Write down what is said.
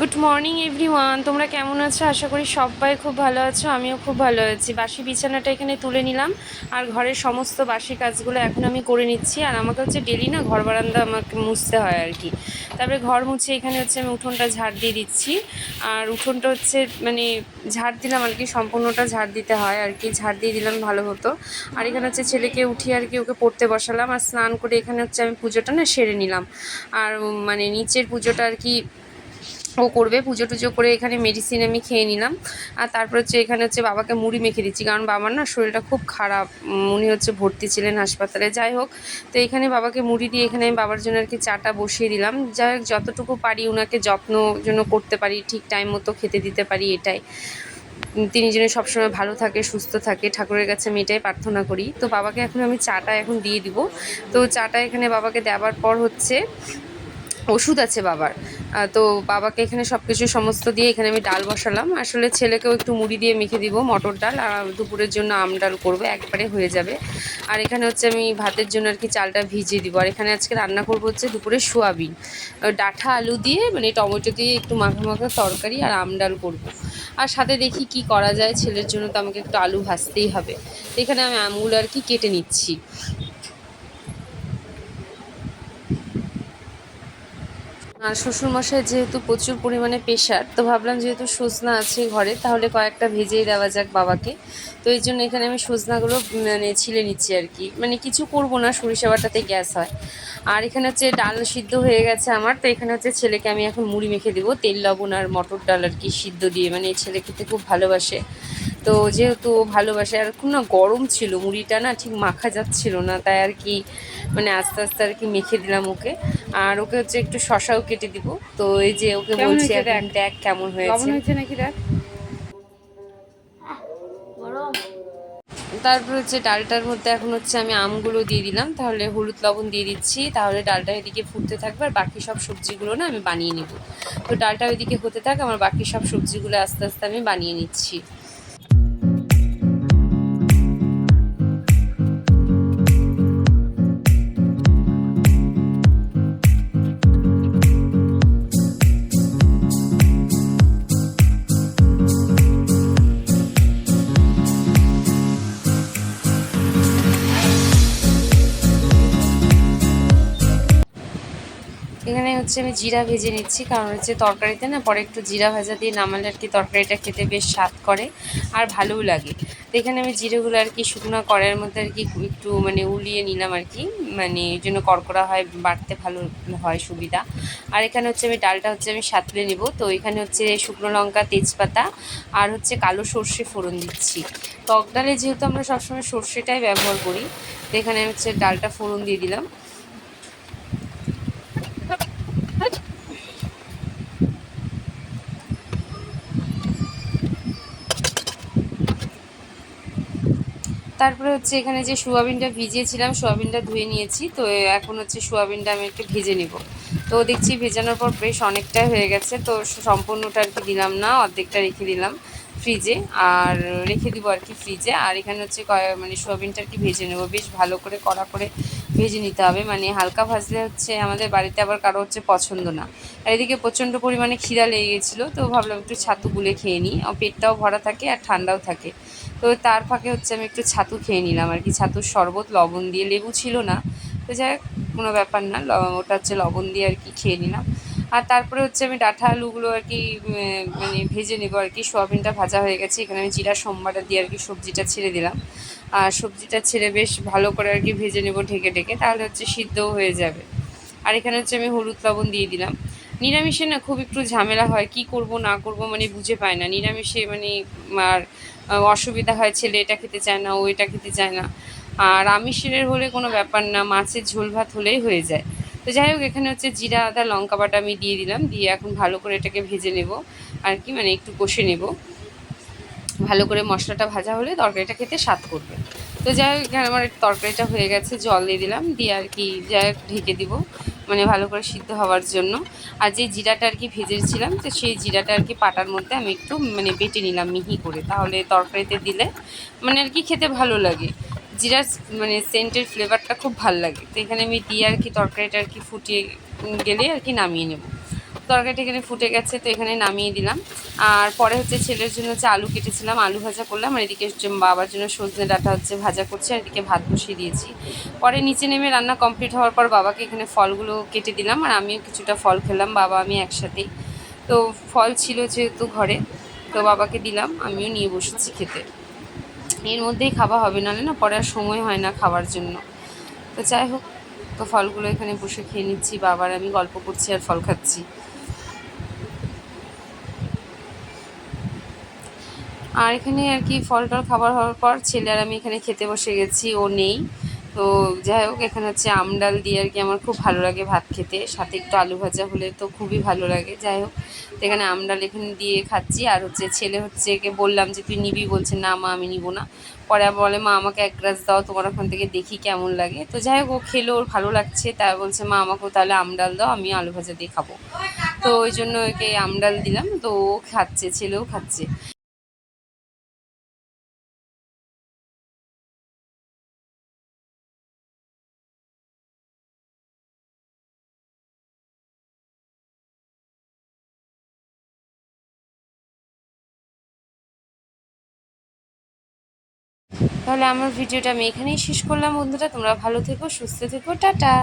Good morning everyone, তোমরা কেমন আছো? আশা করি সবাই খুব ভালো আছো। আমিও খুব ভালো আছি। বাসি বিছানাটা এখানে তুলে নিলাম আর ঘরের সমস্ত বাসি কাজগুলো এখন আমি করে নিচ্ছি। আর আমাকে হচ্ছে ডেলি না ঘর বারান্দা আমাকে মুছতে হয় আর কি। তারপরে ঘর মুছে এখানে হচ্ছে আমি উঠোনটা ঝাড় দিয়ে দিচ্ছি। আর উঠোনটা হচ্ছে মানে ঝাড় দিলাম আর কি, সম্পূর্ণটা ঝাড় দিতে হয় আর কি, ঝাড় দিয়ে দিলাম ভালো হতো। আর এখানে হচ্ছে ছেলেকে উঠিয়ে আর কি ওকে পড়তে বসালাম আর স্নান করে এখানে হচ্ছে আমি পুজোটা না সেরে নিলাম। আর মানে নিচের পুজোটা আর কি ও করবে, পুজো টুজো করে এখানে মেডিসিন আমি খেয়ে নিলাম। আর তারপর হচ্ছে এখানে হচ্ছে বাবাকে মুড়ি মেখে দিচ্ছি, কারণ বাবার না শরীরটা খুব খারাপ, উনি হচ্ছে ভর্তি ছিলেন হাসপাতালে। যাই হোক, তো এখানে বাবাকে মুড়ি দিয়ে এখানে আমি বাবার জন্য আর কি চাটা বসিয়ে দিলাম। যাই হোক, যতটুকু পারি ওনাকে যত্ন জন্য করতে পারি, ঠিক টাইম মতো খেতে দিতে পারি, এটাই। তিনি যেন সবসময় ভালো থাকে, সুস্থ থাকে, ঠাকুরের কাছে আমি এটাই প্রার্থনা করি। তো বাবাকে এখন আমি চাটা এখন দিয়ে দিব। তো চাটা এখানে বাবাকে দেওয়ার পর হচ্ছে ওষুধ আছে বাবার। তো বাবাকে এখানে সব কিছু সমস্ত দিয়ে এখানে আমি ডাল বসালাম। আসলে ছেলেকেও একটু মুড়ি দিয়ে মেখে দিব, মটর ডাল, আর দুপুরের জন্য আম ডাল করবো, একবারে হয়ে যাবে। আর এখানে হচ্ছে আমি ভাতের জন্য আর কি চালটা ভিজিয়ে দিব। আর এখানে আজকে রান্না করবো হচ্ছে দুপুরে সোয়াবিন, ডাঁটা আলু দিয়ে মানে টমেটো দিয়ে একটু মাখা মাখা তরকারি, আর আম ডাল করবো। আর সাথে দেখি কি করা যায়, ছেলের জন্য তো আমাকে একটু আলু ভাজতেই হবে। তো এখানে আমি আমগুলো আর কি কেটে নিচ্ছি। আর শ্বশুরমশাই যেহেতু প্রচুর পরিমাণে প্রেশার, তো ভাবলাম যেহেতু সজনা আছে ঘরে, তাহলে কয়েকটা ভেজেই দেওয়া যাক বাবাকে। তো এই জন্য এখানে আমি সজনাগুলো মানে ছিলে নিচ্ছি আর কি, মানে কিছু করব না, সরিষা বাটাতে গ্যাস হয়। আর এখানে হচ্ছে ডাল সিদ্ধ হয়ে গেছে আমার। তো এখানে হচ্ছে ছেলেকে আমি এখন মুড়ি মেখে দেবো, তেল লবণ আর মটর ডাল আর কি সিদ্ধ দিয়ে, মানে ছেলে খেতে খুব ভালোবাসে। তো যেহেতু ও ভালোবাসে, আর খুব না গরম ছিল, মুড়িটা না ঠিক মাখা যাচ্ছিল না, তাই আর কি মানে আস্তে আস্তে আর কি মেখে দিলাম ওকে। আর ওকে হচ্ছে একটু শশাও কেটে দিব। তো এই যে ওকে বলছি এখন দেখ কেমন হয়েছে, লবণ হয়েছে নাকি দেখ। তারপর হচ্ছে ডালটার মধ্যে এখন হচ্ছে আমি আমগুলো দিয়ে দিলাম, তাহলে হলুদ লবণ দিয়ে দিচ্ছি, তাহলে ডালটা এদিকে ফুটতে থাকবে আর বাকি সব সবজিগুলো না আমি বানিয়ে নেব। তো ডালটা ওইদিকে হতে থাক, আমার বাকি সব সবজিগুলো আস্তে আস্তে আমি বানিয়ে নিচ্ছি। এখানে হচ্ছে আমি জিরা ভেজে নিচ্ছি, কারণ হচ্ছে তরকারিতে না পরে একটু জিরা ভাজা দিয়ে নামালে আর কি তরকারিটা খেতে বেশ স্বাদ করে আর ভালোও লাগে। তো এখানে আমি জিরেগুলো আর কি শুকনো কড়াইয়ের মধ্যে আর কি একটু মানে উলিয়ে নিলাম আর কি, মানে এই জন্য কড়কড়া হয়, বাড়তে ভালো হয়, সুবিধা। আর এখানে হচ্ছে আমি ডালটা হচ্ছে আমি সাঁতলে নিব। তো এখানে হচ্ছে শুকনো লঙ্কা, তেজপাতা আর হচ্ছে কালো সর্ষে ফোড়ন দিচ্ছি। টক ডালে যেহেতু আমরা সবসময় সর্ষেটাই ব্যবহার করি, তো এখানে হচ্ছে ডালটা ফোড়ন দিয়ে দিলাম। তারপরে হচ্ছে এখানে যে সোয়াবিনটা ভিজিয়েছিলাম, সোয়াবিনটা ধুয়ে নিয়েছি। তো এখন হচ্ছে সোয়াবিনটা আমি একটু ভেজে নিব। তো দেখছি ভেজানোর পর বেশ অনেকটাই হয়ে গেছে, তো সম্পূর্ণটা আর কি দিলাম না, অর্ধেকটা রেখে দিলাম ফ্রিজে, আর রেখে দিব আর কি ফ্রিজে। আর এখানে হচ্ছে মানে সোয়াবিনটা আর কি ভেজে নেব, বেশ ভালো করে কড়া করে ভেজে নিতে হবে, মানে হালকা ভাজলে হচ্ছে আমাদের বাড়িতে আবার কারো হচ্ছে পছন্দ না। আর এদিকে প্রচণ্ড পরিমাণে খিদা লেগে গেছিলো, তো ভাবলাম একটু ছাতু গুলে খেয়ে নিই, পেটটাও ভরা থাকে আর ঠান্ডাও থাকে। তো তার ফাঁকে হচ্ছে আমি একটু ছাতু খেয়ে নিলাম আর কি, ছাতুর শরবত লবণ দিয়ে, লেবু ছিল না। তো যাই হোক, কোনো ব্যাপার না, ওটা হচ্ছে লবণ দিয়ে আর কি খেয়ে নিলাম। আর তারপরে হচ্ছে আমি ডাঁটা আলুগুলো আর কি মানে ভেজে নেবো আর কি। সোয়াবিনটা ভাজা হয়ে গেছে, এখানে আমি জিরা সম্বারটা দিয়ে আর কি সবজিটা ছেড়ে দিলাম। আর সবজিটা ছেড়ে বেশ ভালো করে আর কি ভেজে নেবো ঢেকে ঢেকে, তাহলে হচ্ছে সিদ্ধও হয়ে যাবে। আর এখানে হচ্ছে আমি হলুদ লবণ দিয়ে দিলাম। নিরামিষে না খুব একটু ঝামেলা হয়, কি করব না করব মানে বুঝে পায় না নিরামিষে, মানে আর অসুবিধা হয়, ছেলে এটা খেতে চায় না, ও এটা খেতে চায় না। আর আমিষের হলে কোনো ব্যাপার না, মাছের ঝোল ভাত হলেই হয়ে যায়। তো যাই হোক, এখানে হচ্ছে জিরা আদা লঙ্কা বাটা আমি দিয়ে দিলাম, দিয়ে এখন ভালো করে এটাকে ভেজে নেব আর কি, মানে একটু কষে নেব। ভালো করে মশলাটা ভাজা হলে তরকারিটা খেতে স্বাদ করবে। তো যাই হোক, এখানে আমার তরকারিটা হয়ে গেছে, জল দিয়ে দিলাম, দিয়ে আর কি যাই হোক ঢেকে দিব, মানে ভালো করে সিদ্ধ হওয়ার জন্য। আর যে জিরাটা আর কি ভেজেছিলাম, তো সেই জিরাটা আর কি পাটার মধ্যে আমি একটু মানে বেটে নিলাম মিহি করে, তাহলে তরকারিতে দিলে মানে আর কি খেতে ভালো লাগে। জিরার মানে সেন্টের ফ্লেভারটা খুব ভালো লাগে। তো এখানে আমি দিয়ে আর কি তরকারিটা আর কি ফুটিয়ে গেলে আর কি নামিয়ে নেব। তো তরকারিটা এখানে ফুটে গেছে, তো এখানে নামিয়ে দিলাম। আর পরে হচ্ছে ছেলের জন্য হচ্ছে আলু কেটেছিলাম, আলু ভাজা করলাম। আর এদিকে বাবার জন্য সজনে ডাঁটা হচ্ছে ভাজা করছি, আর এদিকে ভাত বসিয়ে দিয়েছি। পরে নিচে নেমে রান্না কমপ্লিট হওয়ার পর বাবাকে এখানে ফলগুলো কেটে দিলাম, আর আমিও কিছুটা ফল খেলাম, বাবা আমি একসাথেই। তো ফল ছিল যেহেতু ঘরে, তো বাবাকে দিলাম, আমিও নিয়ে বসেছি খেতে। এর মধ্যেই খাওয়া হবে, না পরে আর সময় হয় না খাওয়ার জন্য। তো যাই হোক, তো ফলগুলো এখানে বসে খেয়ে নিচ্ছি, বাবার আমি গল্প করছি আর ফল খাচ্ছি। আর এখানে আর কি ফল টল খাবার হওয়ার পর ছেলে আর আমি এখানে খেতে বসে গেছি, ও নেই। তো যাই হোক, এখানে হচ্ছে আমডাল দিয়ে আর কি আমার খুব ভালো লাগে ভাত খেতে, সাথে একটু আলু ভাজা হলে তো খুবই ভালো লাগে। যাই হোক, তো এখানে আমডাল এখানে দিয়ে খাচ্ছি। আর হচ্ছে ছেলে হচ্ছে একে বললাম যে তুই নিবি, বলছে না মা আমি নিব না। পরে আবার বলে মা আমাকে এক গ্লাস দাও, তোমার ওখান থেকে দেখি কেমন লাগে। তো যাই হোক, ও খেলো, ওর ভালো লাগছে, তাই বলছে মা আমাকেও তাহলে আমডাল দাও, আমি আলু ভাজা দিয়ে খাবো। তো ওই জন্য ওকে আমডাল দিলাম, তো ও খাচ্ছে, ছেলেও খাচ্ছে। তাহলে আমার ভিডিওটা আমি এখানেই শেষ করলাম বন্ধুরা, তোমরা ভালো থেকো, সুস্থ থেকো, টাটা।